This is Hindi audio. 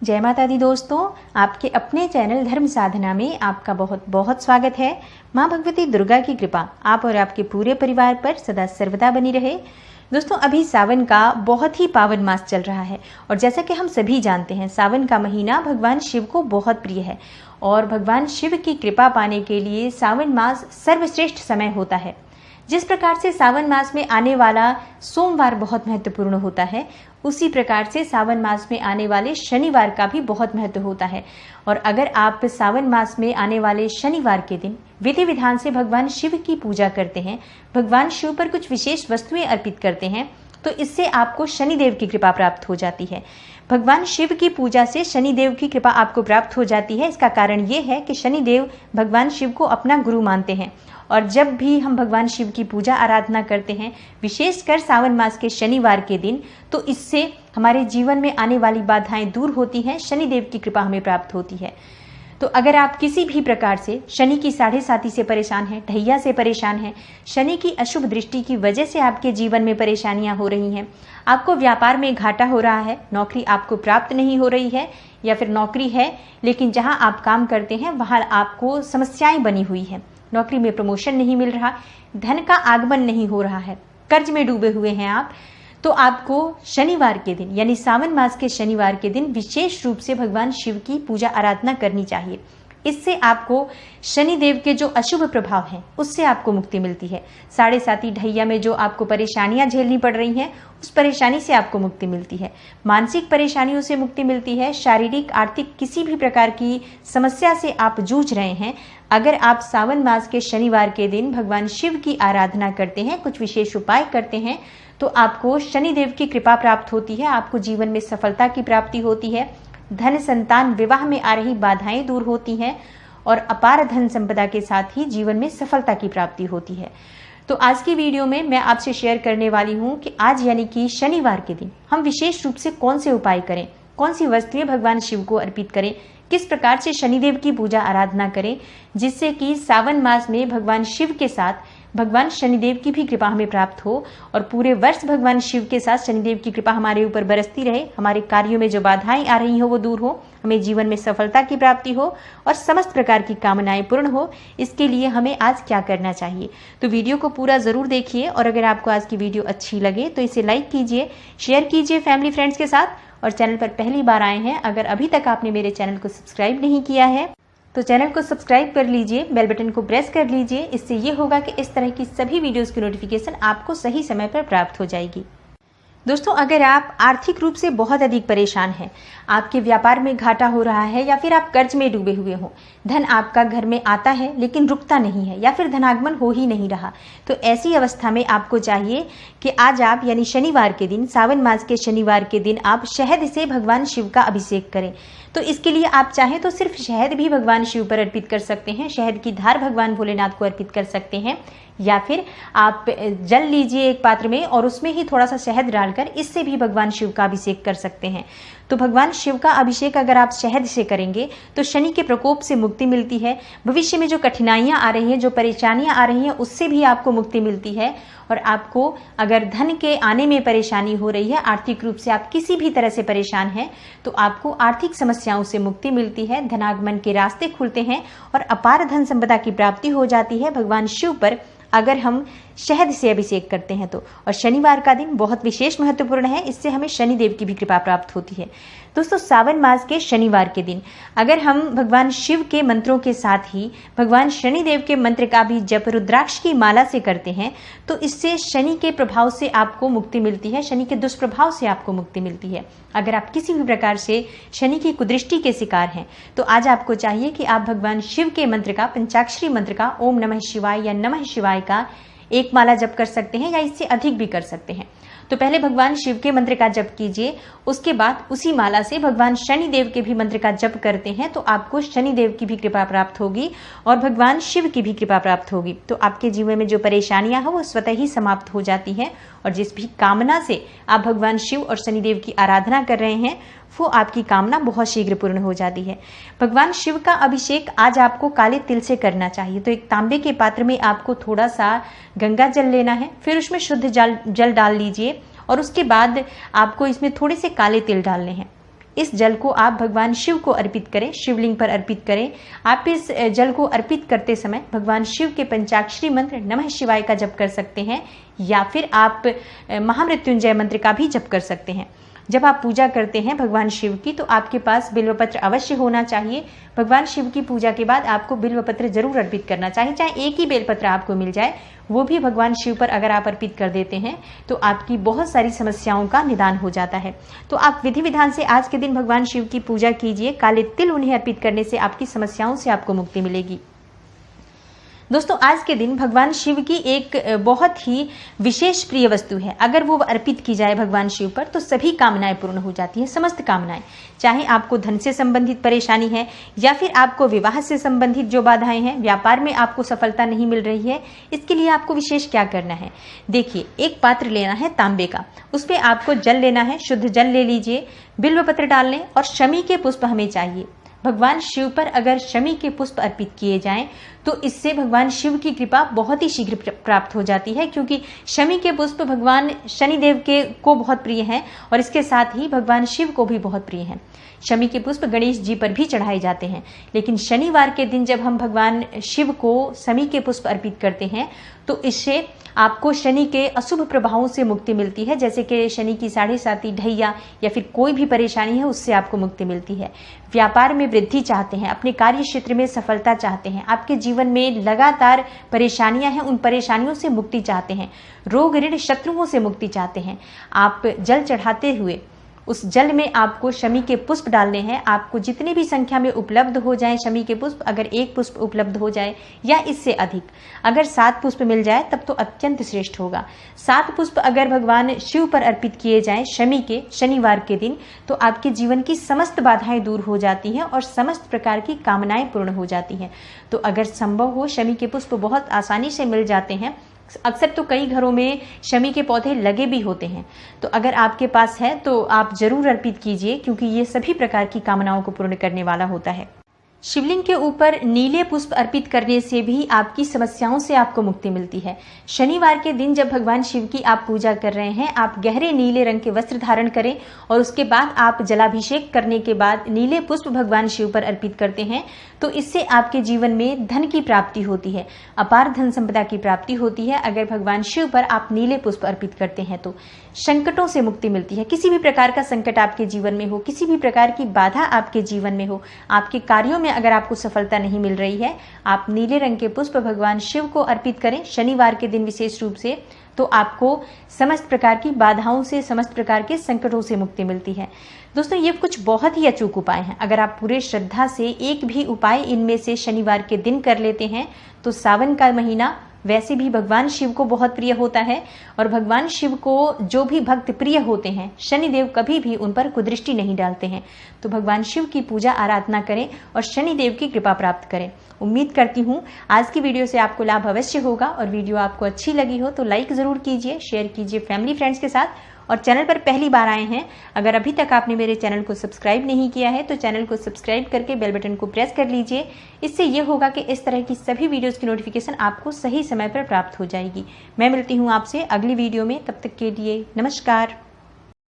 जय माता दी दोस्तों, आपके अपने चैनल धर्म साधना में आपका बहुत बहुत स्वागत है। माँ भगवती दुर्गा की कृपा आप और आपके पूरे परिवार पर सदा सर्वदा बनी रहे। दोस्तों, अभी सावन का बहुत ही पावन मास चल रहा है और जैसा कि हम सभी जानते हैं, सावन का महीना भगवान शिव को बहुत प्रिय है और भगवान शिव की कृपा पाने के लिए सावन मास सर्वश्रेष्ठ समय होता है। जिस प्रकार से सावन मास में आने वाला सोमवार बहुत महत्वपूर्ण होता है, उसी प्रकार से सावन मास में आने वाले शनिवार का भी बहुत महत्व होता है। और अगर आप सावन मास में आने वाले शनिवार के दिन विधि विधान से भगवान शिव की पूजा करते हैं, भगवान शिव पर कुछ विशेष वस्तुएं अर्पित करते हैं, तो इससे आपको शनिदेव की कृपा प्राप्त हो जाती है। भगवान शिव की पूजा से शनिदेव की कृपा आपको प्राप्त हो जाती है। इसका कारण ये है कि शनिदेव भगवान शिव को अपना गुरु मानते हैं और जब भी हम भगवान शिव की पूजा आराधना करते हैं, विशेषकर सावन मास के शनिवार के दिन, तो इससे हमारे जीवन में आने वाली बाधाएं दूर होती हैं, शनिदेव की कृपा हमें प्राप्त होती है। तो अगर आप किसी भी प्रकार से शनि की 7.5 से परेशान हैं, ढैया से परेशान हैं, शनि की अशुभ दृष्टि की वजह से आपके जीवन में परेशानियां हो रही हैं, आपको व्यापार में घाटा हो रहा है, नौकरी आपको प्राप्त नहीं हो रही है, या फिर नौकरी है लेकिन जहां आप काम करते हैं वहां आपको समस्याएं बनी हुई है, नौकरी में प्रमोशन नहीं मिल रहा, धन का आगमन नहीं हो रहा है, कर्ज में डूबे हुए हैं आप, तो आपको शनिवार के दिन यानी सावन मास के शनिवार के दिन विशेष रूप से भगवान शिव की पूजा आराधना करनी चाहिए। इससे आपको शनिदेव के जो अशुभ प्रभाव हैं उससे आपको मुक्ति मिलती है। 7.5 ढैया में जो आपको परेशानियां झेलनी पड़ रही हैं, उस परेशानी से आपको मुक्ति मिलती है, मानसिक परेशानियों से मुक्ति मिलती है, शारीरिक आर्थिक किसी भी प्रकार की समस्या से आप जूझ रहे हैं, अगर आप सावन मास के शनिवार के दिन भगवान शिव की आराधना करते हैं, कुछ विशेष उपाय करते हैं, तो आपको शनिदेव की कृपा प्राप्त होती है, आपको जीवन में सफलता की प्राप्ति होती है, धन संतान विवाह में आ रही बाधाएं दूर होती हैं और अपार धन संपदा के साथ ही जीवन में सफलता की प्राप्ति होती है। तो आज की वीडियो में मैं आपसे शेयर करने वाली हूं कि आज यानी कि शनिवार के दिन हम विशेष रूप से कौन से उपाय करें, कौन सी वस्तुएं भगवान शिव को अर्पित करें, किस प्रकार से शनिदेव की पूजा आराधना करें, जिससे कि सावन मास में भगवान शिव के साथ भगवान शनिदेव की भी कृपा हमें प्राप्त हो और पूरे वर्ष भगवान शिव के साथ शनिदेव की कृपा हमारे ऊपर बरसती रहे, हमारे कार्यों में जो बाधाएं आ रही हो वो दूर हो, हमें जीवन में सफलता की प्राप्ति हो और समस्त प्रकार की कामनाएं पूर्ण हो। इसके लिए हमें आज क्या करना चाहिए, तो वीडियो को पूरा जरूर देखिए और अगर आपको आज की वीडियो अच्छी लगे तो इसे लाइक कीजिए, शेयर कीजिए फैमिली फ्रेंड्स के साथ, और चैनल पर पहली बार आए हैं, अगर अभी तक आपने मेरे चैनल को सब्सक्राइब नहीं किया है तो चैनल को सब्सक्राइब कर लीजिए, बेल बटन को प्रेस कर लीजिए। इससे ये होगा कि इस तरह की सभी वीडियोस की नोटिफिकेशन आपको सही समय पर प्राप्त हो जाएगी। दोस्तों, अगर आप आर्थिक रूप से बहुत अधिक परेशान हैं, आपके व्यापार में घाटा हो रहा है या फिर आप कर्ज में डूबे हुए हो, धन आपका घर में आता है लेकिन रुकता नहीं है या फिर धनागमन हो ही नहीं रहा, तो ऐसी अवस्था में आपको चाहिए कि आज आप यानी शनिवार के दिन, सावन मास के शनिवार के दिन आप शहद से भगवान शिव का अभिषेक करें। तो इसके लिए आप चाहें तो सिर्फ शहद भी भगवान शिव पर अर्पित कर सकते हैं, शहद की धार भगवान भोलेनाथ को अर्पित कर सकते हैं, या फिर आप जल लीजिए एक पात्र में और उसमें ही थोड़ा सा शहद डालकर इससे भी भगवान शिव का अभिषेक कर सकते हैं। तो भगवान शिव का अभिषेक अगर आप शहद से करेंगे तो शनि के प्रकोप से मुक्ति मिलती है, भविष्य में जो कठिनाइयां आ रही हैं, जो परेशानियां आ रही हैं, उससे भी आपको मुक्ति मिलती है। और आपको अगर धन के आने में परेशानी हो रही है, आर्थिक रूप से आप किसी भी तरह से परेशान हैं, तो आपको आर्थिक समस्याओं से मुक्ति मिलती है, धनागमन के रास्ते खुलते हैं और अपार धन संपदा की प्राप्ति हो जाती है भगवान शिव पर अगर हम शहद से अभिषेक करते हैं तो। और शनिवार का दिन बहुत विशेष महत्वपूर्ण है, इससे हमें शनिदेव की भी कृपा प्राप्त होती है। दोस्तों, सावन मास के शनिवार के दिन अगर हम भगवान शिव के मंत्रों के साथ ही भगवान शनिदेव के मंत्र का भी जप रुद्राक्ष की माला से करते हैं, तो इससे शनि के प्रभाव से आपको मुक्ति मिलती है, शनि के दुष्प्रभाव से आपको मुक्ति मिलती है। अगर आप किसी भी प्रकार से शनि की कुदृष्टि के शिकार हैं, तो आज आपको चाहिए कि आप भगवान शिव के मंत्र का, पंचाक्षरी मंत्र का, ओम नमः शिवाय या नमः शिवाय का एक माला जप कर सकते हैं या इससे अधिक भी कर सकते हैं। तो पहले भगवान शिव के मंत्र का जप कीजिए, उसके बाद उसी माला से भगवान शनिदेव के भी मंत्र का जप करते हैं तो आपको शनिदेव की भी कृपा प्राप्त होगी और भगवान शिव की भी कृपा प्राप्त होगी। तो आपके जीवन में जो परेशानियां हैं वो स्वतः ही समाप्त हो जाती हैं और जिस भी कामना से आप भगवान शिव और शनिदेव की आराधना कर रहे हैं वो आपकी कामना बहुत शीघ्र पूर्ण हो जाती है। भगवान शिव का अभिषेक आज आपको काले तिल से करना चाहिए। तो एक तांबे के पात्र में आपको थोड़ा सा गंगा जल लेना है, फिर उसमें शुद्ध जल डाल लीजिए और उसके बाद आपको इसमें थोड़े से काले तिल डालने हैं। इस जल को आप भगवान शिव को अर्पित करें, शिवलिंग पर अर्पित करें। आप इस जल को अर्पित करते समय भगवान शिव के पंचाक्षरी मंत्र नमः शिवाय का जप कर सकते हैं, या फिर आप महामृत्युंजय मंत्र का भी जप कर सकते हैं। जब आप पूजा करते हैं भगवान शिव की, तो आपके पास बिल्वपत्र अवश्य होना चाहिए। भगवान शिव की पूजा के बाद आपको बिल्वपत्र जरूर अर्पित करना चाहिए, चाहे एक ही बेलपत्र आपको मिल जाए, वो भी भगवान शिव पर अगर आप अर्पित कर देते हैं तो आपकी बहुत सारी समस्याओं का निदान हो जाता है। तो आप विधि विधान से आज के दिन भगवान शिव की पूजा कीजिए। काले तिल उन्हें अर्पित करने से आपकी समस्याओं से आपको मुक्ति मिलेगी। दोस्तों, आज के दिन भगवान शिव की एक बहुत ही विशेष प्रिय वस्तु है। अगर वो अर्पित की जाए भगवान शिव पर तो सभी कामनाएं पूर्ण हो जाती हैं, समस्त कामनाएं। चाहे आपको धन से संबंधित परेशानी है, या फिर आपको विवाह से संबंधित जो बाधाएं हैं, व्यापार में आपको सफलता नहीं मिल रही है, इसके लिए आपको विशेष क्या करना है। देखिए, एक पात्र लेना है तांबे का, उसमें आपको जल लेना है, शुद्ध जल ले लीजिए, बिल्वपत्र डाल लें और शमी के पुष्प हमें चाहिए। भगवान शिव पर अगर शमी के पुष्प अर्पित किए जाएं तो इससे भगवान शिव की कृपा बहुत ही शीघ्र प्राप्त हो जाती है, क्योंकि शमी के पुष्प भगवान शनिदेव को बहुत प्रिय हैं और इसके साथ ही भगवान शिव को भी बहुत प्रिय हैं। शमी के पुष्प गणेश जी पर भी चढ़ाए जाते हैं, लेकिन शनिवार के दिन जब हम भगवान शिव को शमी के पुष्प अर्पित करते हैं तो इससे आपको शनि के अशुभ प्रभावों से मुक्ति मिलती है, जैसे कि शनि की 7.5 ढैया या फिर कोई भी परेशानी है उससे आपको मुक्ति मिलती है। व्यापार में वृद्धि चाहते हैं, अपने कार्य क्षेत्र में सफलता चाहते हैं, आपके जीवन में लगातार परेशानियां हैं, उन परेशानियों से मुक्ति चाहते हैं, रोग ऋण शत्रुओं से मुक्ति चाहते हैं, आप जल चढ़ाते हुए उस जल में आपको शमी के पुष्प डालने हैं। आपको जितनी भी संख्या में उपलब्ध हो जाए शमी के पुष्प, अगर 1 पुष्प उपलब्ध हो जाए या इससे अधिक, अगर 7 पुष्प मिल जाए तब तो अत्यंत श्रेष्ठ होगा। 7 पुष्प अगर भगवान शिव पर अर्पित किए जाएं शमी के शनिवार के दिन, तो आपके जीवन की समस्त बाधाएं दूर हो जाती हैं और समस्त प्रकार की कामनाएं पूर्ण हो जाती हैं। तो अगर संभव हो, शमी के पुष्प बहुत आसानी से मिल जाते हैं, अक्सर तो कई घरों में शमी के पौधे लगे भी होते हैं, तो अगर आपके पास है तो आप जरूर अर्पित कीजिए, क्योंकि ये सभी प्रकार की कामनाओं को पूर्ण करने वाला होता है। शिवलिंग के ऊपर नीले पुष्प अर्पित करने से भी आपकी समस्याओं से आपको मुक्ति मिलती है। शनिवार के दिन जब भगवान शिव की आप पूजा कर रहे हैं, आप गहरे नीले रंग के वस्त्र धारण करें और उसके बाद आप जलाभिषेक करने के बाद नीले पुष्प भगवान शिव पर अर्पित करते हैं, तो इससे आपके जीवन में धन की प्राप्ति होती है, अपार धन संपदा की प्राप्ति होती है। अगर भगवान शिव पर आप नीले पुष्प अर्पित करते हैं तो संकटों से मुक्ति मिलती है। किसी भी प्रकार का संकट आपके जीवन में हो, किसी भी प्रकार की बाधा आपके जीवन में हो, आपके कार्यों में अगर आपको सफलता नहीं मिल रही है, आप नीले रंग के पुष्प भगवान शिव को अर्पित करें शनिवार के दिन विशेष रूप से, तो आपको समस्त प्रकार की बाधाओं से, समस्त प्रकार के संकटों से मुक्ति मिलती है। दोस्तों, ये कुछ बहुत ही अचूक उपाय हैं। अगर आप पूरे श्रद्धा से एक भी उपाय इनमें से शनिवार के दिन कर लेते हैं तो सावन का महीना वैसे भी भगवान शिव को बहुत प्रिय होता है, और भगवान शिव को जो भी भक्त प्रिय होते हैं, शनिदेव कभी भी उन पर कुदृष्टि नहीं डालते हैं। तो भगवान शिव की पूजा आराधना करें और शनिदेव की कृपा प्राप्त करें। उम्मीद करती हूँ आज की वीडियो से आपको लाभ अवश्य होगा, और वीडियो आपको अच्छी लगी हो तो लाइक जरूर कीजिए, शेयर कीजिए फैमिली फ्रेंड्स के साथ, और चैनल पर पहली बार आए हैं, अगर अभी तक आपने मेरे चैनल को सब्सक्राइब नहीं किया है तो चैनल को सब्सक्राइब करके बेल बटन को प्रेस कर लीजिए। इससे ये होगा कि इस तरह की सभी वीडियोस की नोटिफिकेशन आपको सही समय पर प्राप्त हो जाएगी। मैं मिलती हूँ आपसे अगली वीडियो में, तब तक के लिए नमस्कार।